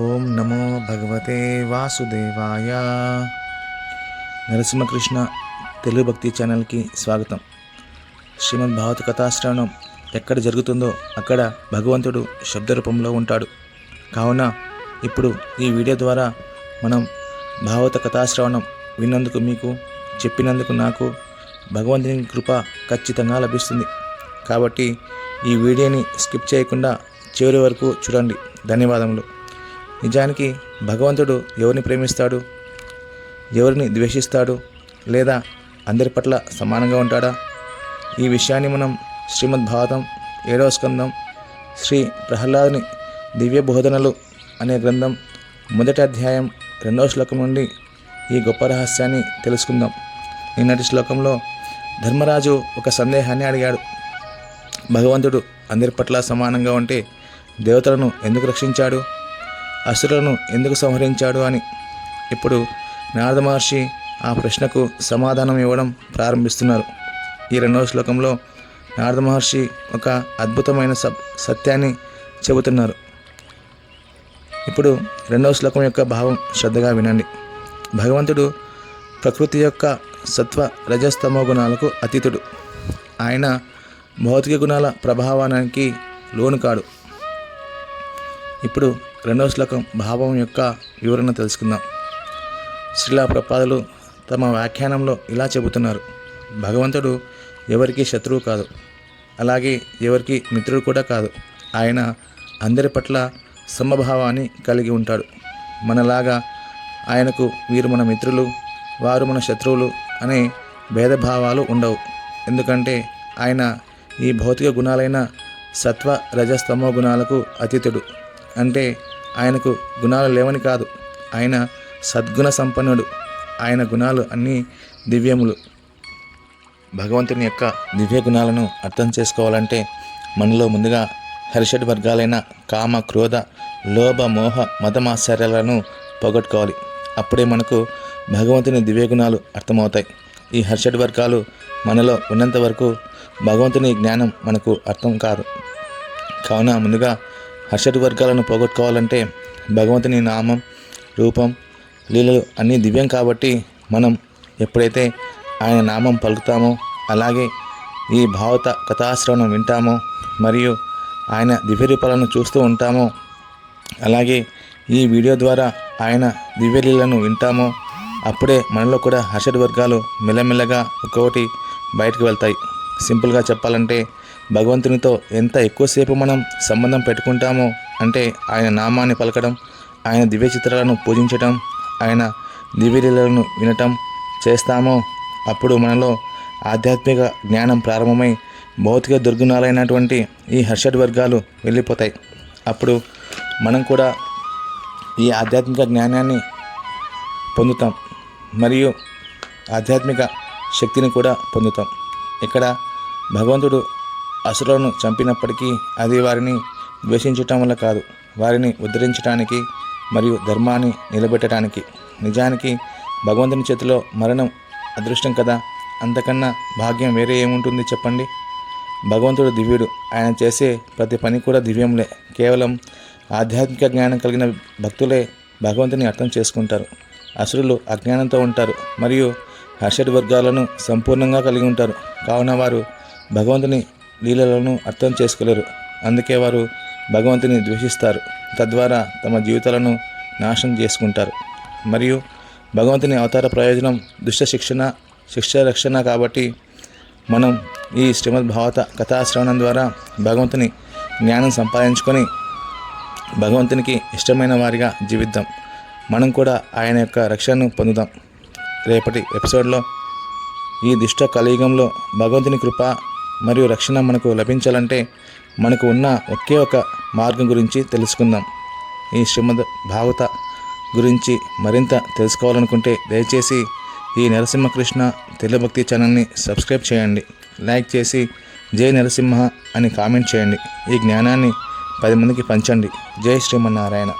ఓం నమో భగవతే వాసుదేవాయ. నరసింహకృష్ణ తెలుగు భక్తి ఛానల్కి స్వాగతం. శ్రీమద్ భాగవత కథాశ్రవణం ఎక్కడ జరుగుతుందో అక్కడ భగవంతుడు శబ్ద రూపంలో ఉంటాడు. కావున ఇప్పుడు ఈ వీడియో ద్వారా మనం భాగవత కథాశ్రవణం విన్నందుకు మీకు, చెప్పినందుకు నాకు భగవంతుని కృప ఖచ్చితంగా లభిస్తుంది. కాబట్టి ఈ వీడియోని స్కిప్ చేయకుండా చివరి వరకు చూడండి. ధన్యవాదములు. నిజానికి భగవంతుడు ఎవరిని ప్రేమిస్తాడు, ఎవరిని ద్వేషిస్తాడు, లేదా అందరి పట్ల సమానంగా ఉంటాడా? ఈ విషయాన్ని మనం శ్రీమద్ భాగవతం 7వ స్కందం శ్రీ ప్రహ్లాదుని దివ్య బోధనలు అనే గ్రంథం 1వ అధ్యాయం 2వ శ్లోకం నుండి ఈ గొప్ప రహస్యాన్ని తెలుసుకుందాం. నిన్నటి శ్లోకంలో ధర్మరాజు ఒక సందేహాన్ని అడిగాడు. భగవంతుడు అందరి పట్ల సమానంగా ఉంటే దేవతలను ఎందుకు రక్షించాడు, అసురులను ఎందుకు సంహరించాడు అని. ఇప్పుడు నారద మహర్షి ఆ ప్రశ్నకు సమాధానం ఇవ్వడం ప్రారంభిస్తున్నారు. ఈ 2వ శ్లోకంలో నారద మహర్షి ఒక అద్భుతమైన సత్యాన్ని చెబుతున్నారు. ఇప్పుడు 2వ శ్లోకం యొక్క భావం శ్రద్ధగా వినండి. భగవంతుడు ప్రకృతి యొక్క సత్వ రజస్తమో గుణాలకు అతీతుడు. ఆయన భౌతిక గుణాల ప్రభావానికి లోను కాడు. ఇప్పుడు 2వ శ్లోకం భావం యొక్క వివరణ తెలుసుకుందాం. శ్రీలా ప్రభుపాదులు తమ వ్యాఖ్యానంలో ఇలా చెబుతున్నారు. భగవంతుడు ఎవరికి శత్రువు కాదు, అలాగే ఎవరికి మిత్రుడు కూడా కాదు. ఆయన అందరి పట్ల సమభావాన్ని కలిగి ఉంటాడు. మనలాగా ఆయనకు వీరు మన మిత్రులు, వారు మన శత్రువులు అనే భేదభావాలు ఉండవు. ఎందుకంటే ఆయన ఈ భౌతిక గుణాలైన సత్వ రజస్తమో గుణాలకు అతీతుడు. అంటే ఆయనకు గుణాలు లేవని కాదు, ఆయన సద్గుణ సంపన్నుడు. ఆయన గుణాలు అన్నీ దివ్యములు. భగవంతుని యొక్క దివ్య గుణాలను అర్థం చేసుకోవాలంటే మనలో ముందుగా హర్షడ్ వర్గాలైన కామ, క్రోధ, లోభ, మోహ, మదమాశ్చర్యాలను పోగొట్టుకోవాలి. అప్పుడే మనకు భగవంతుని దివ్య గుణాలు అర్థమవుతాయి. ఈ హర్షడ్ వర్గాలు మనలో ఉన్నంత వరకు భగవంతుని జ్ఞానం మనకు అర్థం కాదు. కావున ముందుగా హర్షడ్ వర్గాలను పోగొట్టుకోవాలంటే భగవంతుని నామం, రూపం, లీలలు అన్నీ దివ్యం. కాబట్టి మనం ఎప్పుడైతే ఆయన నామం పలుకుతామో, అలాగే ఈ భాగవత కథాశ్రవణం వింటామో, మరియు ఆయన దివ్య రూపాలను చూస్తూ ఉంటామో, అలాగే ఈ వీడియో ద్వారా ఆయన దివ్యలీలను వింటామో, అప్పుడే మనలో కూడా హర్షడ్ వర్గాలు మెల్లమెల్లగా ఒక్కొక్కటి బయటకు వెళ్తాయి. సింపుల్గా చెప్పాలంటే భగవంతునితో ఎంత ఎక్కువసేపు మనం సంబంధం పెట్టుకుంటామో, అంటే ఆయన నామాన్ని పలకడం, ఆయన దివ్య చిత్రాలను పూజించటం, ఆయన దివ్యలీలను వినటం చేస్తామో, అప్పుడు మనలో ఆధ్యాత్మిక జ్ఞానం ప్రారంభమై భౌతిక దుర్గుణాలైనటువంటి ఈ హర్షడ్ వర్గాలు వెళ్ళిపోతాయి. అప్పుడు మనం కూడా ఈ ఆధ్యాత్మిక జ్ఞానాన్ని పొందుతాం, మరియు ఆధ్యాత్మిక శక్తిని కూడా పొందుతాం. ఇక్కడ భగవంతుడు అసురులను చంపినప్పటికీ అది వారిని ద్వేషించటం వల్ల కాదు, వారిని ఉద్ధరించడానికి మరియు ధర్మాన్ని నిలబెట్టడానికి. నిజానికి భగవంతుని చేతిలో మరణం అదృష్టం కదా, అంతకన్నా భాగ్యం వేరే ఏముంటుంది చెప్పండి. భగవంతుడు దివ్యుడు, ఆయన చేసే ప్రతి పని కూడా దివ్యంలే. కేవలం ఆధ్యాత్మిక జ్ఞానం కలిగిన భక్తులే భగవంతుని అర్థం చేసుకుంటారు. అసురులు అజ్ఞానంతో ఉంటారు మరియు హర్షడ్ వర్గాలను సంపూర్ణంగా కలిగి ఉంటారు. కావున వారు భగవంతుని లీలలను అర్థం చేసుకోలేరు. అందుకే వారు భగవంతుని ద్వేషిస్తారు. తద్వారా తమ జీవితాలను నాశనం చేసుకుంటారు. మరియు భగవంతుని అవతార ప్రయోజనం దుష్ట శిక్ష రక్షణ. కాబట్టి మనం ఈ శ్రీమద్ భాగవత కథాశ్రవణం ద్వారా భగవంతుని జ్ఞానం సంపాదించుకొని భగవంతునికి ఇష్టమైన వారిగా జీవిద్దాం. మనం కూడా ఆయన యొక్క రక్షణను పొందుదాం. రేపటి ఎపిసోడ్లో ఈ దుష్ట కలియుగంలో భగవంతుని కృప మరియు రక్షణ మనకు లభించాలంటే మనకు ఉన్న ఒకే ఒక మార్గం గురించి తెలుసుకుందాం. ఈ శ్రీమద్ భాగవత గురించి మరింత తెలుసుకోవాలనుకుంటే దయచేసి ఈ నరసింహకృష్ణ తెలుగు భక్తి ఛానల్ని సబ్స్క్రైబ్ చేయండి. లైక్ చేసి జై నరసింహ అని కామెంట్ చేయండి. ఈ జ్ఞానాన్ని 10 మందికి పంచండి. జై శ్రీమన్నారాయణ.